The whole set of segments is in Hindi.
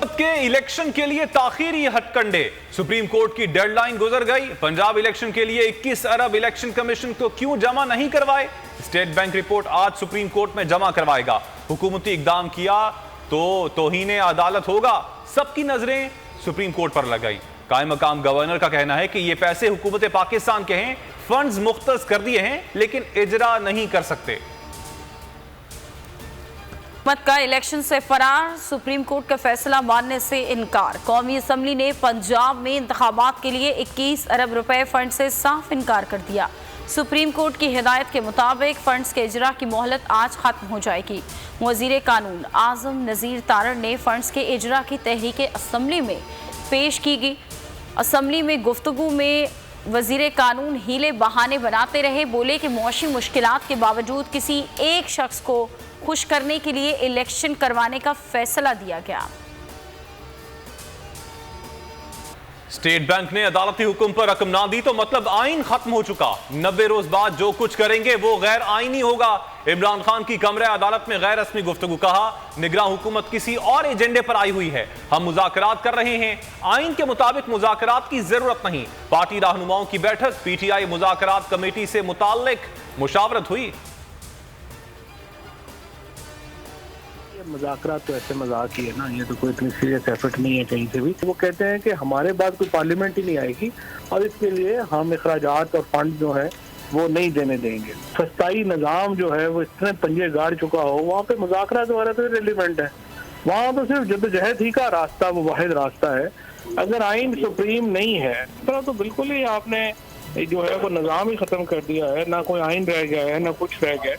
के इलेक्शन के लिए ताखीरी हथकंडे, सुप्रीम कोर्ट की डेडलाइन गुजर गई। पंजाब इलेक्शन के लिए 21 अरब इलेक्शन कमीशन को क्यों जमा नहीं करवाए? स्टेट बैंक रिपोर्ट आज सुप्रीम कोर्ट में जमा करवाएगा। हुकूमती इकदाम किया तो तौहीन अदालत होगा। सबकी नजरें सुप्रीम कोर्ट पर लग गई। कायम मकाम गवर्नर का कहना है कि ये पैसे हुकूमत पाकिस्तान के हैं, फंड्स मुख्तस कर दिए हैं, लेकिन इजरा नहीं कर सकते। हुकूमत का इलेक्शन से फरार, सुप्रीम कोर्ट का फैसला मानने से इनकार। कौमी असम्बली ने पंजाब में इंतखाबात के लिए 21 अरब रुपए फंड से साफ इनकार कर दिया। सुप्रीम कोर्ट की हिदायत के मुताबिक फंड्स के इजरा की मोहलत आज खत्म हो जाएगी। वजीर कानून आजम नज़ीर तारड़ ने फंड्स के इजरा की तहरीक असम्बली में पेश की गई। असम्बली में गुफ्तगू में वजीर कानून हीले बहाने बनाते रहे। बोले कि मुआशी मुश्किलात के बावजूद किसी एक शख्स को खुश करने के लिए इलेक्शन करवाने का फैसला दिया गया। स्टेट बैंक ने अदालती हुक्म पर रकम ना दी तो मतलब आइन खत्म हो चुका। 90 रोज बाद जो कुछ करेंगे वो गैर आईनी होगा। इमरान खान की कमरे अदालत में गैर रस्मी गुफ्तगू। कहा, निगरान हुकूमत किसी और एजेंडे पर आई हुई है, हम मुज़ाकरात कर रहे हैं, आइन के मुताबिक मुज़ाकरात की जरूरत नहीं। पार्टी रहनुमाओं की बैठक, पीटीआई मुज़ाकरात कमेटी से मुताल्लिक मुशावरत हुई। मुज़ाकरात तो ऐसे मजाक ही है ना, ये तो कोई इतनी सीरियस एफर्ट नहीं है कहीं से भी। वो कहते हैं कि हमारे बाद कोई पार्लियामेंट ही नहीं आएगी और इसके लिए हम अखराजात और फंड जो है वो नहीं देने देंगे। सस्ताई निज़ाम जो है वो इतने पंजे गाड़ चुका हो, वहाँ पे मुज़ाकरात वगैरह तो रेलिवेंट है। वहाँ तो सिर्फ जद्दोजहद ही का रास्ता वो वाहिद रास्ता है। अगर आइन सुप्रीम नहीं है तो बिल्कुल ही आपने जो है वो निज़ाम ही खत्म कर दिया है। ना कोई आइन रह गया है, ना कुछ रह गया।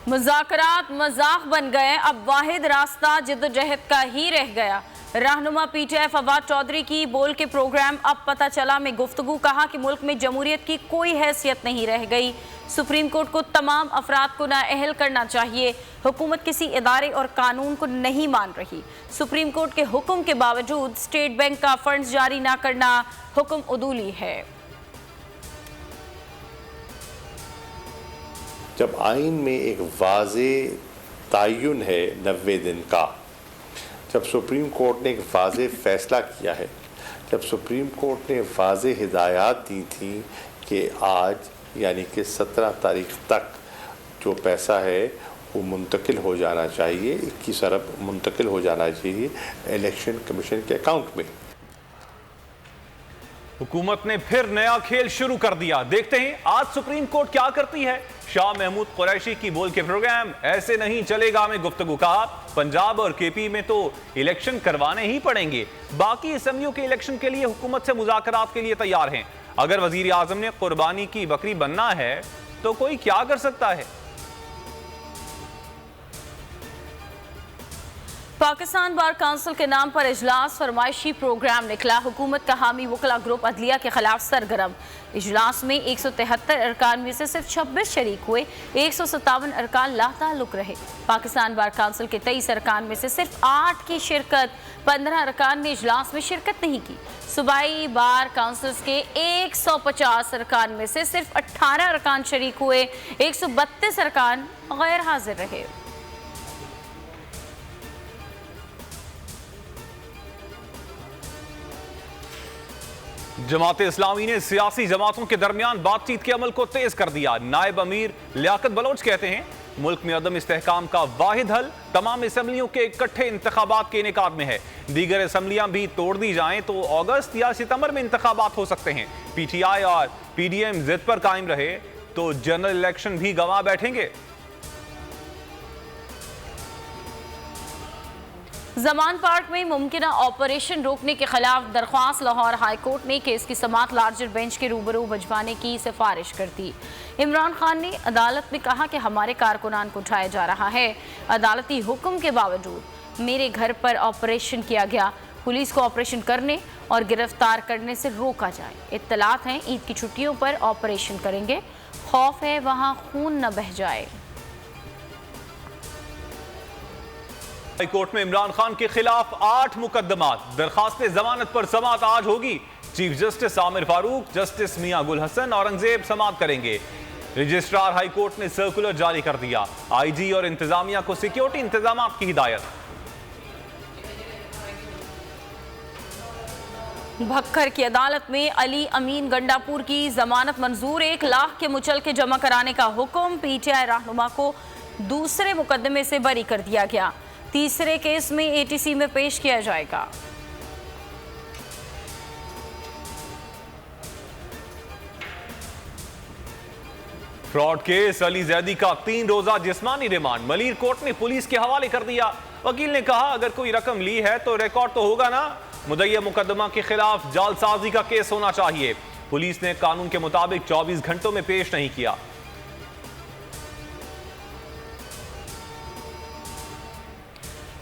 मुज़ाकरात मजाक बन गए, अब वाहिद रास्ता जद्दोजहद का ही रह गया। रहनुमा पीटीआई फवाद चौधरी की बोल के प्रोग्राम अब पता चला में गुफ्तगू। कहा कि मुल्क में जमहूरियत की कोई हैसियत नहीं रह गई। सुप्रीम कोर्ट को तमाम अफराद को नाअहल करना चाहिए। हुकूमत किसी इदारे और कानून को नहीं मान रही। सुप्रीम कोर्ट के हुक्म के बावजूद स्टेट बैंक का फंड्स जारी ना करना हुक्म उदूली है। जब आइन में एक वाज़े तयन है 90 दिन का, जब सुप्रीम कोर्ट ने एक वाज़े फ़ैसला किया है, जब सुप्रीम कोर्ट ने वाज़े हिदायत दी थी कि आज यानी कि 17 तारीख तक जो पैसा है वो मुंतकिल हो जाना चाहिए, 21 अरब मुंतकिल हो जाना चाहिए इलेक्शन कमीशन के अकाउंट में। हुकूमत ने फिर नया खेल शुरू कर दिया। देखते हैं आज सुप्रीम कोर्ट क्या करती है। शाह महमूद कुरैशी की बोल के प्रोग्राम, ऐसे नहीं चलेगा में गुफ्तगू। कहा, पंजाब और केपी में तो इलेक्शन करवाने ही पड़ेंगे, बाकी असम्बलियों के इलेक्शन के लिए हुकूमत से मुज़ाकरात के लिए तैयार हैं। अगर वजीर आजम ने कुर्बानी की बकरी बनना है तो कोई क्या कर सकता है। पाकिस्तान बार काउंसिल के नाम पर इजलास, फरमाइशी प्रोग्राम निकला। हुकूमत का हामी वकला ग्रुप अदलिया के खिलाफ सरगर्म। इजलास में 173 अरकान में से सिर्फ 26 शरीक हुए, 157 अरकान लाताल्लुक रहे। पाकिस्तान बार काउंसिल के 23 अरकान में से सिर्फ 8 की शिरकत, 15 अरकान ने इजलास में शिरकत नहीं की। सूबाई बार काउंसिल के 150 अरकान में से सिर्फ 18 अरकान शरीक हुए, 132 अरकान गैर हाजिर रहे। जमात इस्लामी ने सियासी जमातों के दरमियान बातचीत के अमल को तेज कर दिया। नायब अमीर लियाकत बलोच कहते हैं, मुल्क में अदम इस्तेहकाम का वाहिद हल तमाम असम्बलियों के इकट्ठे इंतखाबात के इनेकाद में है। दीगर असम्बलियां भी तोड़ दी जाएं तो अगस्त या सितंबर में इंतखाबात हो सकते हैं। पीटीआई और पीडीएम जिद पर कायम रहे तो जनरल इलेक्शन भी गंवा बैठेंगे। जमान पार्क में मुमकिना ऑपरेशन रोकने के खिलाफ दरख्वास्त, लाहौर हाई कोर्ट ने केस की समाअत लार्जर बेंच के रूबरू भिजवाने की सिफारिश कर दी। इमरान खान ने अदालत में कहा कि हमारे कारकुनान को उठाया जा रहा है, अदालती हुक्म के बावजूद मेरे घर पर ऑपरेशन किया गया, पुलिस को ऑपरेशन करने और गिरफ्तार करने से रोका जाए। इत्तलात हैं ईद की छुट्टियों पर ऑपरेशन करेंगे, खौफ है वहाँ खून न बह जाए। हाई कोर्ट में इमरान खान के खिलाफ 8 मुकदमात, दरखास्त जमानत पर समाअत आज होगी। Chief justice Aamir Farooq, justice Mian Gul Hasan Aurangzeb समाअत करेंगे। रजिस्ट्रार हाई कोर्ट ने सर्कुलर जारी कर दिया, आईजी और इंतजामिया को सिक्योरिटी इंतजाम की हिदायत। भक्खर की अदालत में अली अमीन गंडापुर की जमानत मंजूर, 1 लाख के मुचलके जमा कराने का हुक्म। पीटीआई रहनुमा को दूसरे मुकदमे से बरी कर दिया गया। तीसरे केस में एटीसी में पेश किया जाएगा। फ्रॉड केस अली जैदी का 3 रोजा जिस्मानी रिमांड मलिर कोर्ट ने पुलिस के हवाले कर दिया। वकील ने कहा अगर कोई रकम ली है तो रिकॉर्ड तो होगा ना। मुद्दई मुकदमा के खिलाफ जालसाजी का केस होना चाहिए। पुलिस ने कानून के मुताबिक 24 घंटों में पेश नहीं किया।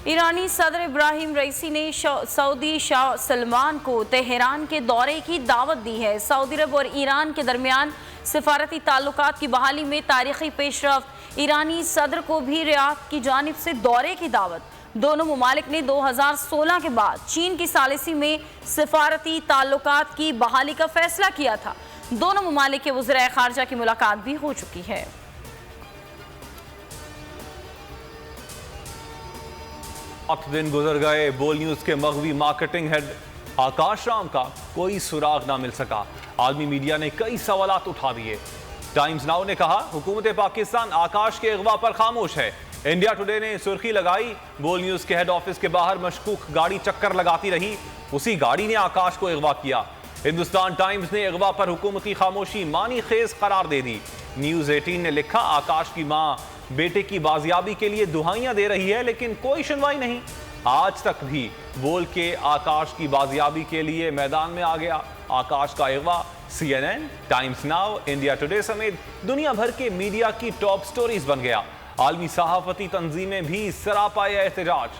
ईरानी सदर इब्राहिम रईसी ने सऊदी शाह सलमान को तेहरान के दौरे की दावत दी है। सऊदी अरब और ईरान के दरमियान सिफारती ताल्लुकात की बहाली में तारीखी पेशरफ्त। ईरानी सदर को भी रियाद की जानिब से दौरे की दावत। दोनों मुमालिक ने 2016 के बाद चीन की सालिसी में सिफारती ताल्लुकात की बहाली का फैसला किया था। दोनों मुमालिक के वज़ीर ख़ारजा की मुलाकात भी हो चुकी है। 8 दिन गुजर गए, बोल न्यूज के मगवी मार्केटिंग हेड आकाश राम का कोई सुराग ना मिल सका। आलमी मीडिया ने कई सवालात उठा दिए। टाइम्स नाउ ने कहा हुकूमत पाकिस्तान आकाश के अगवा पर खामोश है। इंडिया टुडे ने सुर्खी लगाई, बोल न्यूज के हेड ऑफिस के बाहर मशकूक गाड़ी चक्कर लगाती रही, उसी गाड़ी ने आकाश को अगवा किया। हिंदुस्तान टाइम्स ने अगवा पर हुकूमती खामोशी मानी खेज करार दे दी। न्यूज 18 ने लिखा आकाश की मां बेटे की बाजियाबी के लिए दुहाइयां दे रही है लेकिन कोई सुनवाई नहीं। आज तक भी बोल के आकाश की बाजियाबी के लिए मैदान में आ गया। आकाश का अगवा CNN, times now, India today समेत दुनिया भर के मीडिया की टॉप स्टोरीज बन गया। आलमी सहाफती तंजीमें भी सरापा एहतजाज।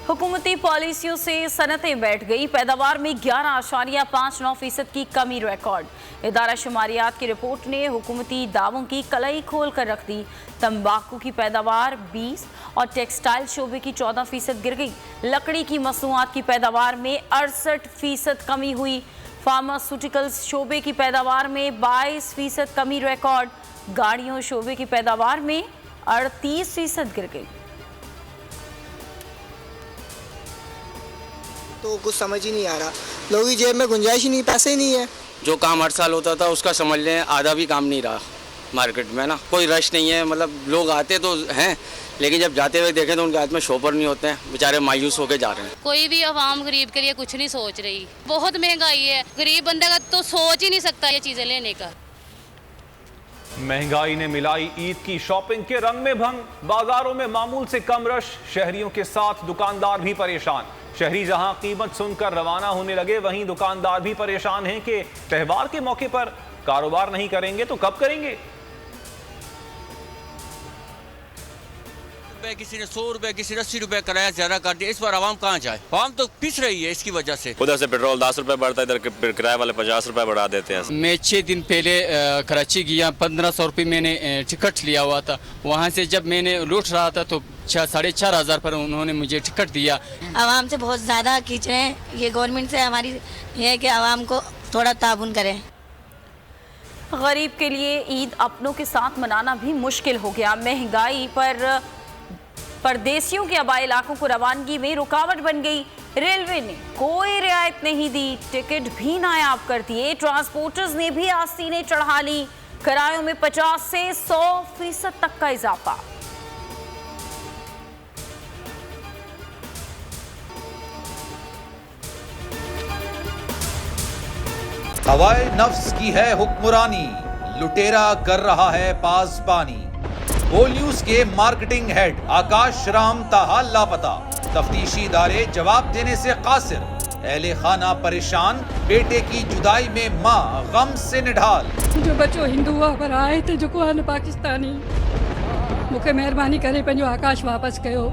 हुकूमती पॉलिसियों से सनतें बैठ गई। पैदावार में 11.59% की कमी रिकॉर्ड। इदारा शुमारियात की रिपोर्ट ने हुकूमती दावों की कलई खोल कर रख दी। तंबाकू की पैदावार 20 और टेक्सटाइल शोबे की 14% गिर गई। लकड़ी की मसनूआत की पैदावार में 68% कमी हुई। फार्मास्यूटिकल्स शोबे की पैदावार में 22% कमी रिकॉर्ड। गाड़ियों शोबे की पैदावार में 38% गिर गई। तो कुछ समझ ही नहीं आ रहा, लोगों की जेब में गुंजाइश ही नहीं, पैसे ही नहीं है। जो काम हर साल होता था उसका समझ लें आधा भी काम नहीं रहा मार्केट में ना। कोई रश नहीं है, मतलब लोग आते तो हैं लेकिन जब जाते हुए देखें तो उनके हाथ में शॉपर नहीं होते हैं, बेचारे मायूस होकर जा रहे हैं। कोई भी आवाम गरीब के लिए कुछ नहीं सोच रही। बहुत महंगाई है, गरीब बंदे का तो सोच ही नहीं सकता ये चीजें लेने का। महंगाई ने मिलाई ईद की शॉपिंग के रंग में भंग। बाजारों में मामूल से कम रश, शहरियों के साथ दुकानदार भी परेशान। शहरी जहां कीमत सुनकर रवाना होने लगे वहीं दुकानदार भी परेशान हैं कि त्योहार के मौके पर कारोबार नहीं करेंगे तो कब करेंगे। किसी ने 100 रुपए, किसी ने 80 रुपए किराया ज्यादा कर दिया। इस बार आवाम कहाँ जाए? आवाम तो पिस रही है इसकी वजह से। उधर से पेट्रोल 10 रुपए बढ़ता है, इधर किराए वाले 50 रुपए बढ़ा देते हैं। मैं 6 दिन पहले कराची गया, 1500 रुपये मैंने टिकट लिया हुआ था। वहाँ से जब मैंने लौट रहा था तो 4,500 पर उन्होंने मुझे टिकट दिया। आवाम से बहुत ज़्यादा खींच रहे हैं। ये गवर्नमेंट से हमारी ये है कि आवाम को थोड़ा ताउन करें। गरीब के लिए ईद अपनों के साथ मनाना भी मुश्किल हो गया। महंगाई पर परदेशियों के आबाई इलाकों को रवानगी में रुकावट बन गई। रेलवे ने कोई रियायत नहीं दी, टिकट भी नायाब कर दिए। ट्रांसपोर्टर्स ने भी आस्तीनें चढ़ा ली। किरायों में 50 से 100% तक का इजाफा। हवाए नफ्स की है हुक्मरानी, लुटेरा कर रहा है पासबानी। बोल न्यूज के मार्केटिंग हेड आकाश राम ताहा लापता। तफ्तीशी इदारे जवाब देने से कासिर। अहले खाना परेशान, बेटे की जुदाई में मां गम से निढाल। जो बच्चो हिंदू हुआ पर आए थे जो को पाकिस्तानी, मुझे मेहरबानी करे पंहिंजो आकाश वापस कयो।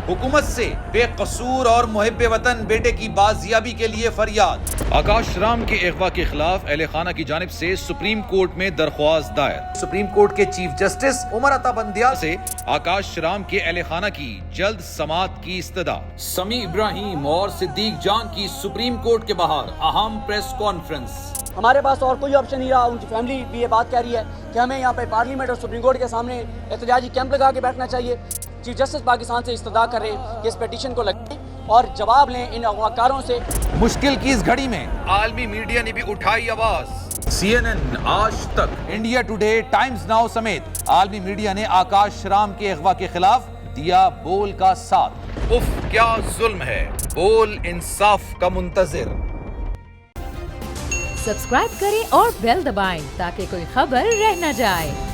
हुकूमत से बेकसूर और मुहिब्बे वतन बेटे की बाजियाबी के लिए फरियाद। आकाश राम के अगवा के खिलाफ अहले खाना की जानिब से सुप्रीम कोर्ट में दरख्वास्त दायर। सुप्रीम कोर्ट के चीफ जस्टिस उमर अता बंदियाल से आकाश राम के अहले खाना की जल्द समाअत की इस्तदा। समी इब्राहिम और सिद्दीक जान की सुप्रीम कोर्ट के बाहर अहम प्रेस कॉन्फ्रेंस। हमारे पास और कोई ऑप्शन नहीं रहा। उनकी फैमिली भी ये बात कह रही है कि हमें यहाँ पे पार्लियामेंट और सुप्रीम कोर्ट के सामने एहतजाजी कैंप लगा के बैठना चाहिए। चीफ जस्टिस पाकिस्तान से इस्तदा कर रहे हैं कि इस पिटीशन को लगे और जवाब लें इन अगवाकारों से। मुश्किल की इस घड़ी में आलमी मीडिया ने भी उठाई आवाज। CNN, आज तक, इंडिया टुडे, टाइम्स नाउ समेत आलमी मीडिया ने आकाश राम के अगवा के खिलाफ दिया बोल का साथ। उफ, क्या जुल्म है, बोल इंसाफ का मुंतजिर। सब्सक्राइब करें और बेल दबाएं ताकि कोई खबर रह न जाए।